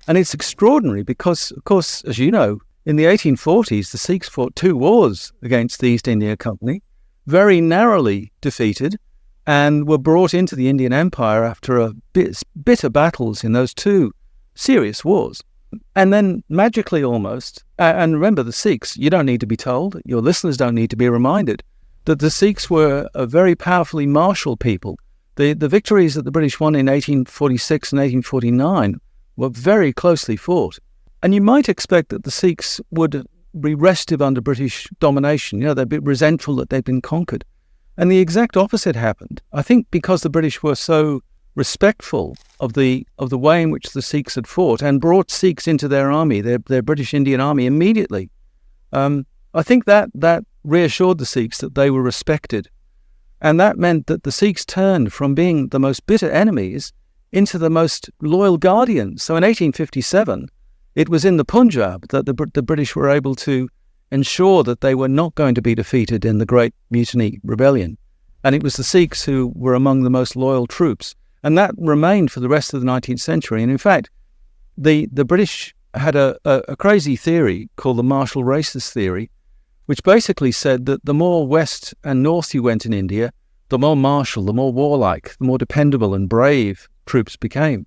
And it's extraordinary because, of course, as you know, in the 1840s, the Sikhs fought 2 wars against the East India Company, very narrowly defeated, and were brought into the Indian Empire after bitter battles in those 2 serious wars. And then magically almost, and remember the Sikhs, you don't need to be told, your listeners don't need to be reminded, that the Sikhs were a very powerfully martial people. The victories that the British won in 1846 and 1849 were very closely fought. And you might expect that the Sikhs would be restive under British domination. You know, they'd be resentful that they'd been conquered. And the exact opposite happened. I think because the British were so respectful of the way in which the Sikhs had fought and brought Sikhs into their army, their British Indian army immediately. I think that reassured the Sikhs that they were respected. And that meant that the Sikhs turned from being the most bitter enemies into the most loyal guardians. So in 1857, it was in the Punjab that the British were able to ensure that they were not going to be defeated in the Great Mutiny Rebellion. And it was the Sikhs who were among the most loyal troops. And that remained for the rest of the 19th century. And in fact, the British had a crazy theory called the martial races theory, which basically said that the more west and north you went in India, the more martial, the more warlike, the more dependable and brave troops became.